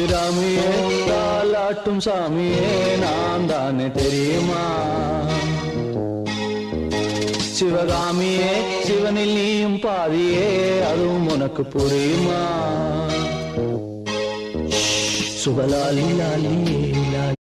அபிராமியே தாலாட்டும் சாமியே நான் தானே தெரியுமா? சிவகாமியே சிவனில் நீயும் பாதியே அதுவும் உனக்கு புரியுமா? சுபலாலி லாலியே